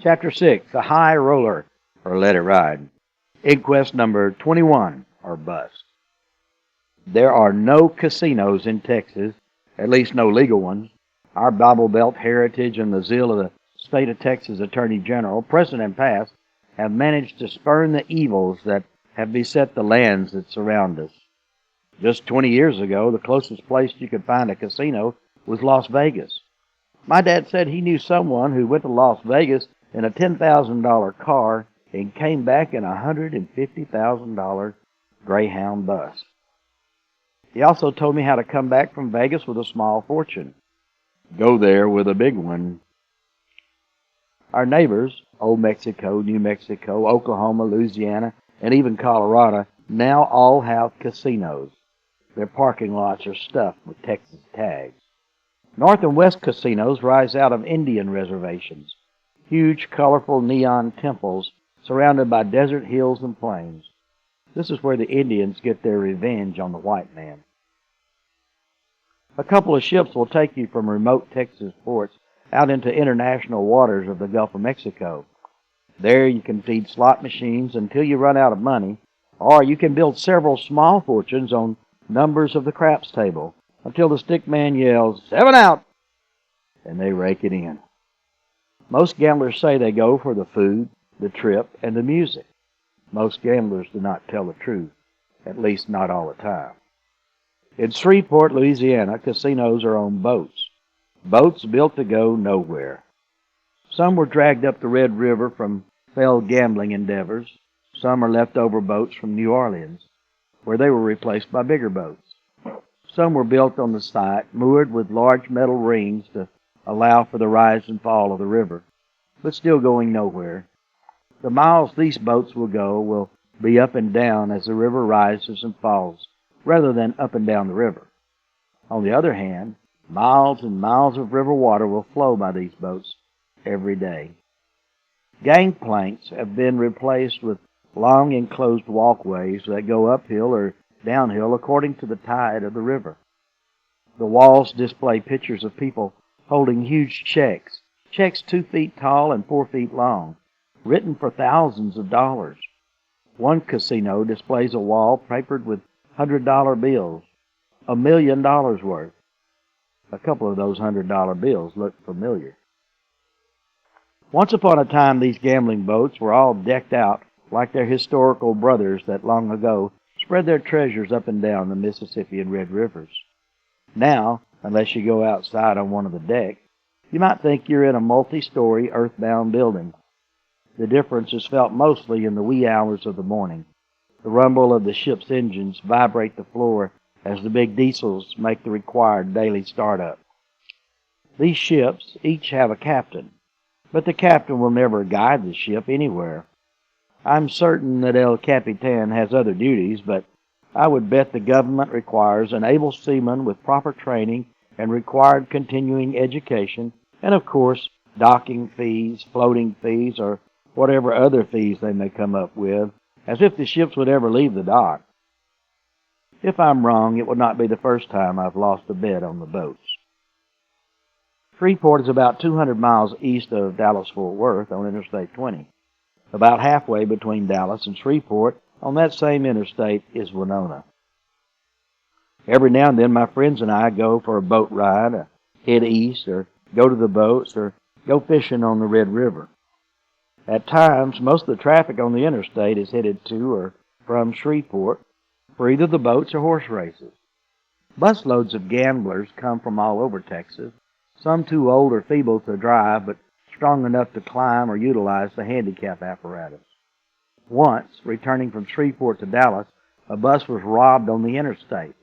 Chapter 6, The High Roller, or Let It Ride. Inquest number 21, or Bust. There are no casinos in Texas, at least no legal ones. Our Bible Belt heritage and the zeal of the state of Texas Attorney General, present and past, have managed to spurn the evils that have beset the lands that surround us. Just 20 years ago, the closest place you could find a casino was Las Vegas. My dad said he knew someone who went to Las Vegas in a $10,000 car and came back in a $150,000 Greyhound bus. He also told me how to come back from Vegas with a small fortune. Go there with a big one. Our neighbors, Old Mexico, New Mexico, Oklahoma, Louisiana, and even Colorado, now all have casinos. Their parking lots are stuffed with Texas tags. North and West casinos rise out of Indian reservations, huge, colorful neon temples surrounded by desert hills and plains. This is where the Indians get their revenge on the white man. A couple of ships will take you from remote Texas ports out into international waters of the Gulf of Mexico. There you can feed slot machines until you run out of money, or you can build several small fortunes on numbers of the craps table until the stick man yells, "7 out!" and they rake it in. Most gamblers say they go for the food, the trip, and the music. Most gamblers do not tell the truth, at least not all the time. In Shreveport, Louisiana, casinos are on boats. Boats built to go nowhere. Some were dragged up the Red River from failed gambling endeavors. Some are leftover boats from New Orleans, where they were replaced by bigger boats. Some were built on the site, moored with large metal rings to allow for the rise and fall of the river, but still going nowhere. The miles these boats will go will be up and down as the river rises and falls, rather than up and down the river. On the other hand, miles and miles of river water will flow by these boats every day. Gangplanks have been replaced with long enclosed walkways that go uphill or downhill according to the tide of the river. The walls display pictures of people holding huge checks 2 feet tall and 4 feet long, written for thousands of dollars. One casino displays a wall papered with $100 bills, $1 million worth. A couple of those $100 bills look familiar. Once upon a time, these gambling boats were all decked out like their historical brothers that long ago spread their treasures up and down the Mississippi and Red Rivers. Now, unless you go outside on one of the decks, you might think you're in a multi-story earthbound building. The difference is felt mostly in the wee hours of the morning. The rumble of the ship's engines vibrate the floor as the big diesels make the required daily startup. These ships each have a captain, but the captain will never guide the ship anywhere. I'm certain that El Capitan has other duties, but I would bet the government requires an able seaman with proper training and required continuing education, and of course, docking fees, floating fees, or whatever other fees they may come up with, as if the ships would ever leave the dock. If I'm wrong, it will not be the first time I've lost a bet on the boats. Shreveport is about 200 miles east of Dallas-Fort Worth on Interstate 20. About halfway between Dallas and Shreveport on that same interstate is Winona. Every now and then my friends and I go for a boat ride, head east, or go to the boats, or go fishing on the Red River. At times, most of the traffic on the interstate is headed to or from Shreveport for either the boats or horse races. Busloads of gamblers come from all over Texas, some too old or feeble to drive, but strong enough to climb or utilize the handicap apparatus. Once, returning from Shreveport to Dallas, a bus was robbed on the interstate.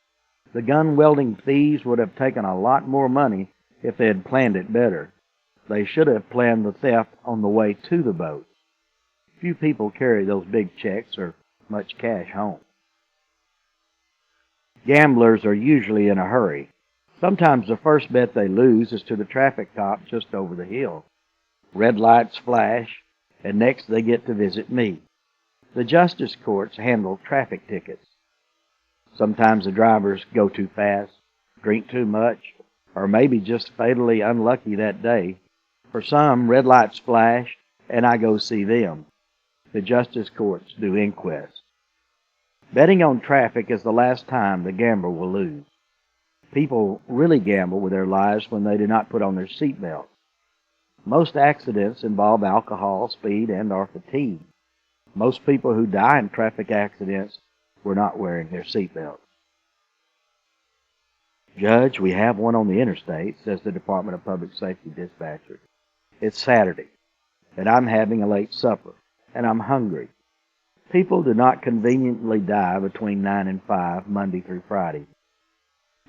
The gun-wielding thieves would have taken a lot more money if they had planned it better. They should have planned the theft on the way to the boats. Few people carry those big checks or much cash home. Gamblers are usually in a hurry. Sometimes the first bet they lose is to the traffic cop just over the hill. Red lights flash, and next they get to visit me. The justice courts handle traffic tickets. Sometimes the drivers go too fast, drink too much, or maybe just fatally unlucky that day. For some, red lights flash, and I go see them. The justice courts do inquests. Betting on traffic is the last time the gambler will lose. People really gamble with their lives when they do not put on their seatbelts. Most accidents involve alcohol, speed, and/or fatigue. Most people who die in traffic accidents were not wearing their seatbelts. Judge, we have one on the interstate, says the Department of Public Safety dispatcher. It's Saturday, and I'm having a late supper, and I'm hungry. People do not conveniently die between 9 and 5, Monday through Friday.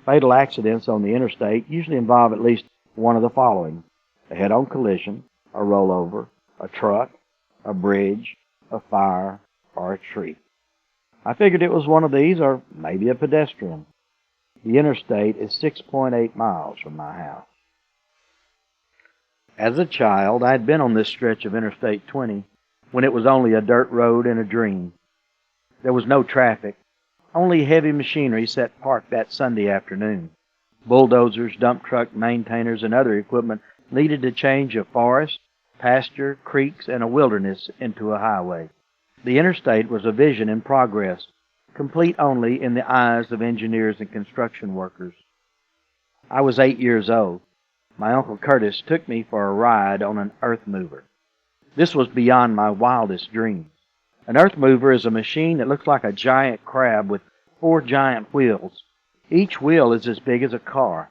Fatal accidents on the interstate usually involve at least one of the following: a head-on collision, a rollover, a truck, a bridge, a fire, or a tree. I figured it was one of these, or maybe a pedestrian. The interstate is 6.8 miles from my house. As a child, I had been on this stretch of Interstate 20 when it was only a dirt road and a dream. There was no traffic, only heavy machinery set parked that Sunday afternoon. Bulldozers, dump truck maintainers, and other equipment needed to change a forest, pasture, creeks, and a wilderness into a highway. The interstate was a vision in progress, complete only in the eyes of engineers and construction workers. I was 8 years old. My Uncle Curtis took me for a ride on an earth mover. This was beyond my wildest dreams. An earth mover is a machine that looks like a giant crab with 4 giant wheels. Each wheel is as big as a car.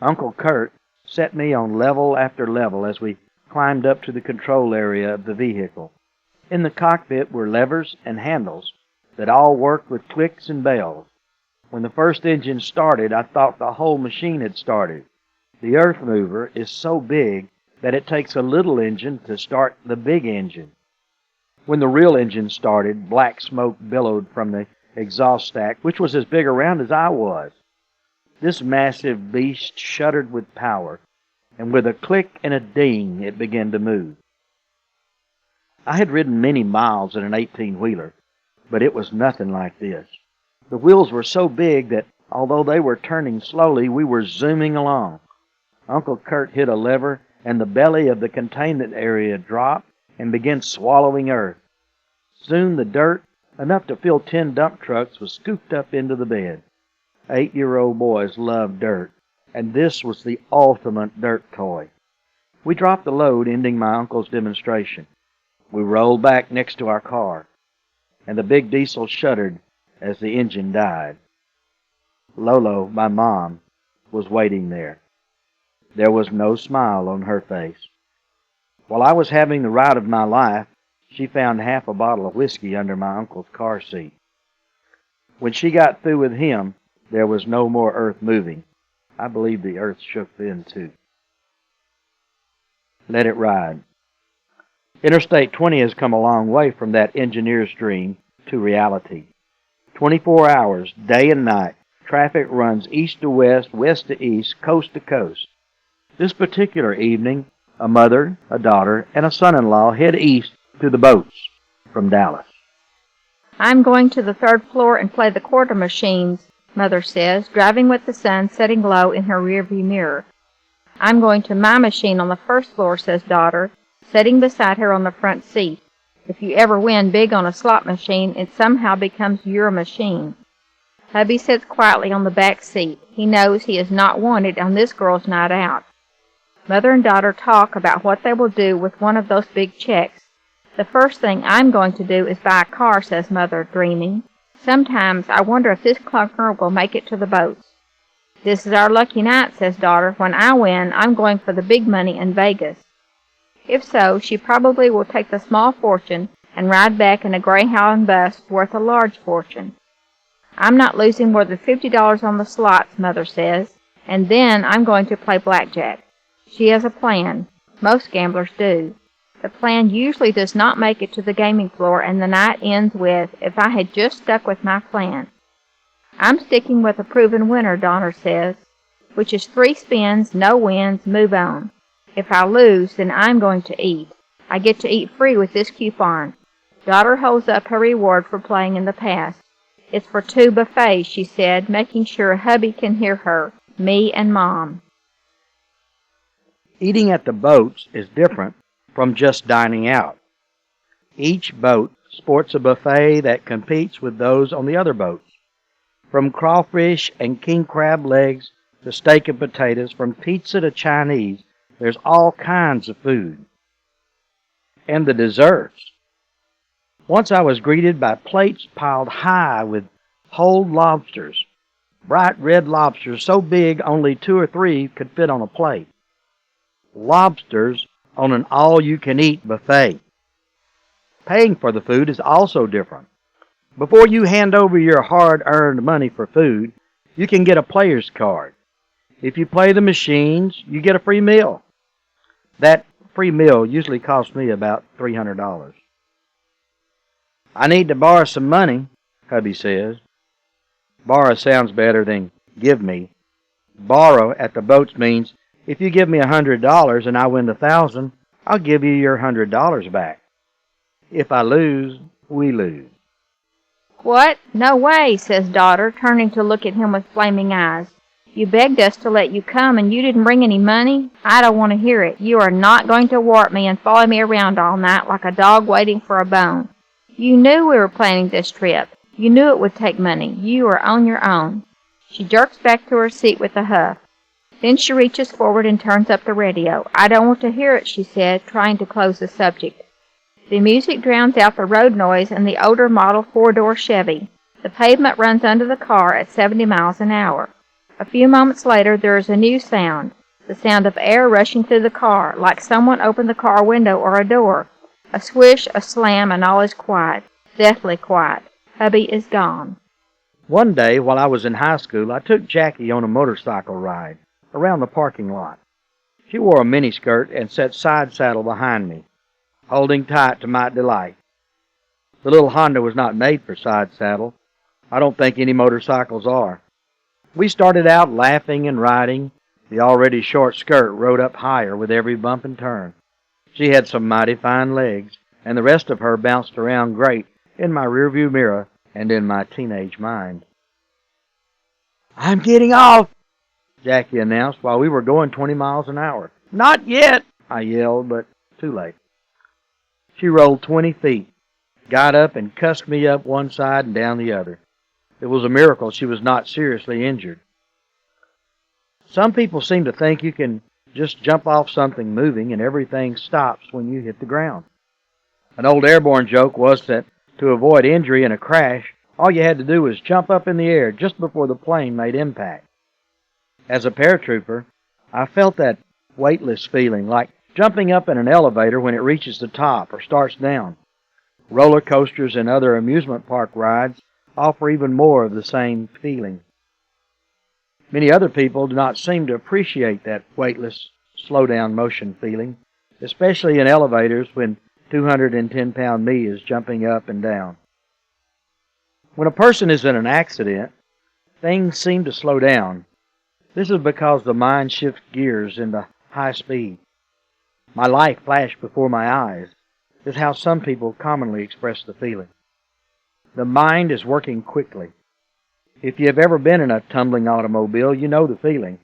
Uncle Kurt set me on level after level as we climbed up to the control area of the vehicle. In the cockpit were levers and handles that all worked with clicks and bells. When the first engine started, I thought the whole machine had started. The earth mover is so big that it takes a little engine to start the big engine. When the real engine started, black smoke billowed from the exhaust stack, which was as big around as I was. This massive beast shuddered with power, and with a click and a ding, it began to move. I had ridden many miles in an 18-wheeler, but it was nothing like this. The wheels were so big that, although they were turning slowly, we were zooming along. Uncle Kurt hit a lever, and the belly of the containment area dropped and began swallowing earth. Soon the dirt, enough to fill 10 dump trucks, was scooped up into the bed. 8-year-old boys love dirt, and this was the ultimate dirt toy. We dropped the load, ending my uncle's demonstration. We rolled back next to our car, and the big diesel shuddered as the engine died. Lolo, my mom, was waiting there. There was no smile on her face. While I was having the ride of my life, she found half a bottle of whiskey under my uncle's car seat. When she got through with him, there was no more earth moving. I believe the earth shook then, too. Let it ride. Interstate 20 has come a long way from that engineer's dream to reality. 24 hours, day and night, traffic runs east to west, west to east, coast to coast. This particular evening, a mother, a daughter, and a son-in-law head east to the boats from Dallas. I'm going to the 3rd floor and play the quarter machines, Mother says, driving with the sun setting low in her rearview mirror. I'm going to my machine on the 1st floor, says daughter, sitting beside her on the front seat. If you ever win big on a slot machine, it somehow becomes your machine. Hubby sits quietly on the back seat. He knows he is not wanted on this girl's night out. Mother and daughter talk about what they will do with one of those big checks. The first thing I'm going to do is buy a car, says Mother, dreaming. Sometimes I wonder if this clunker will make it to the boats. This is our lucky night, says daughter. When I win, I'm going for the big money in Vegas. If so, she probably will take the small fortune and ride back in a Greyhound bus worth a large fortune. I'm not losing more than $50 on the slots, Mother says, and then I'm going to play blackjack. She has a plan. Most gamblers do. The plan usually does not make it to the gaming floor, and the night ends with, if I had just stuck with my plan. I'm sticking with a proven winner, Donner says, which is 3 spins, no wins, move on. If I lose, then I'm going to eat. I get to eat free with this coupon. Daughter holds up her reward for playing in the past. It's for 2 buffets, she said, making sure hubby can hear her, me and Mom. Eating at the boats is different from just dining out. Each boat sports a buffet that competes with those on the other boats. From crawfish and king crab legs to steak and potatoes, from pizza to Chinese, there's all kinds of food. And the desserts. Once I was greeted by plates piled high with whole lobsters, bright red lobsters so big only 2 or 3 could fit on a plate. Lobsters on an all-you-can-eat buffet. Paying for the food is also different. Before you hand over your hard-earned money for food, you can get a player's card. If you play the machines, you get a free meal. That free meal usually costs me about $300. I need to borrow some money, hubby says. Borrow sounds better than give me. Borrow at the boats means if you give me $100 and I win $1,000, I'll give you your $100 back. If I lose, we lose. What? No way, says daughter, turning to look at him with flaming eyes. You begged us to let you come, and you didn't bring any money? I don't want to hear it. You are not going to warp me and follow me around all night like a dog waiting for a bone. You knew we were planning this trip. You knew it would take money. You are on your own. She jerks back to her seat with a huff. Then she reaches forward and turns up the radio. I don't want to hear it, she said, trying to close the subject. The music drowns out the road noise and the older model 4-door Chevy. The pavement runs under the car at 70 miles an hour. A few moments later, there is a new sound, the sound of air rushing through the car, like someone opened the car window or a door. A swish, a slam, and all is quiet, deathly quiet. Hubby is gone. One day, while I was in high school, I took Jackie on a motorcycle ride around the parking lot. She wore a miniskirt and sat side saddle behind me, holding tight to my delight. The little Honda was not made for side saddle. I don't think any motorcycles are. We started out laughing and riding. The already short skirt rode up higher with every bump and turn. She had some mighty fine legs, and the rest of her bounced around great in my rearview mirror and in my teenage mind. I'm getting off, Jackie announced while we were going 20 miles an hour. Not yet, I yelled, but too late. She rolled 20 feet, got up and cussed me up one side and down the other. It was a miracle she was not seriously injured. Some people seem to think you can just jump off something moving and everything stops when you hit the ground. An old airborne joke was that to avoid injury in a crash, all you had to do was jump up in the air just before the plane made impact. As a paratrooper, I felt that weightless feeling, like jumping up in an elevator when it reaches the top or starts down. Roller coasters and other amusement park rides offer even more of the same feeling. Many other people do not seem to appreciate that weightless, slow-down motion feeling, especially in elevators when 210-pound me is jumping up and down. When a person is in an accident, things seem to slow down. This is because the mind shifts gears into high speed. My life flashed before my eyes is how some people commonly express the feeling. The mind is working quickly. If you have ever been in a tumbling automobile, you know the feeling.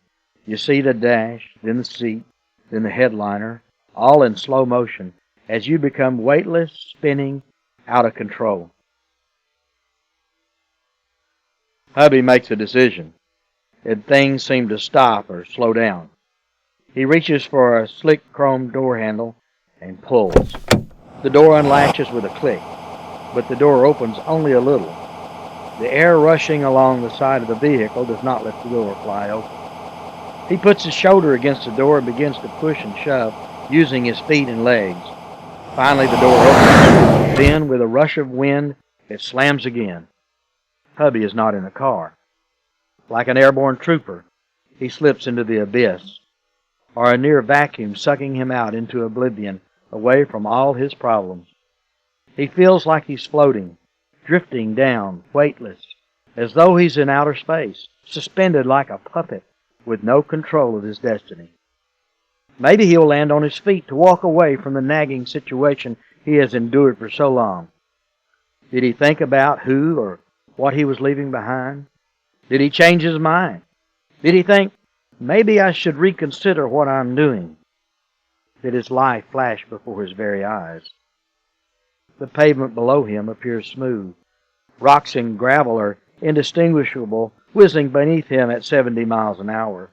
You see the dash, then the seat, then the headliner, all in slow motion as you become weightless, spinning, out of control. Hubby makes a decision, and things seem to stop or slow down. He reaches for a slick chrome door handle and pulls. The door unlatches with a click, but the door opens only a little. The air rushing along the side of the vehicle does not let the door fly open. He puts his shoulder against the door and begins to push and shove, using his feet and legs. Finally, the door opens. Then, with a rush of wind, it slams again. Hubby is not in the car. Like an airborne trooper, he slips into the abyss, or a near vacuum sucking him out into oblivion, away from all his problems. He feels like he's floating, drifting down, weightless, as though he's in outer space, suspended like a puppet, with no control of his destiny. Maybe he'll land on his feet to walk away from the nagging situation he has endured for so long. Did he think about who or what he was leaving behind? Did he change his mind? Did he think, maybe I should reconsider what I'm doing? that his life flashed before his very eyes. The pavement below him appears smooth. Rocks and gravel are indistinguishable, whizzing beneath him at 70 miles an hour.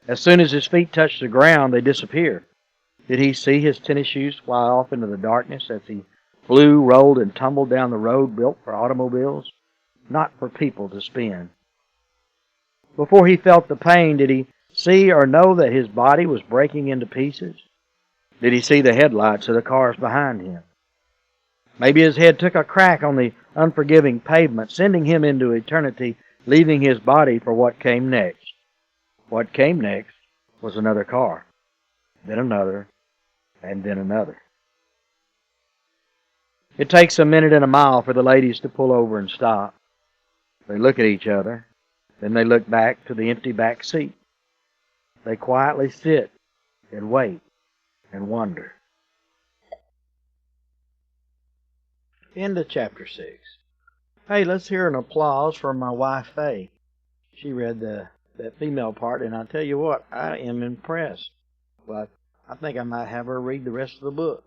As soon as his feet touch the ground, they disappear. Did he see his tennis shoes fly off into the darkness as he flew, rolled, and tumbled down the road built for automobiles, not for people to spin? Before he felt the pain, did he see or know that his body was breaking into pieces? Did he see the headlights of the cars behind him? Maybe his head took a crack on the unforgiving pavement, sending him into eternity, leaving his body for what came next. What came next was another car, then another, and then another. It takes a minute and a mile for the ladies to pull over and stop. They look at each other, then they look back to the empty back seat. They quietly sit and wait and wonder. End of chapter 6. Hey, let's hear an applause for my wife, Faye. She read that female part, and I tell you what, I am impressed. But I think I might have her read the rest of the book.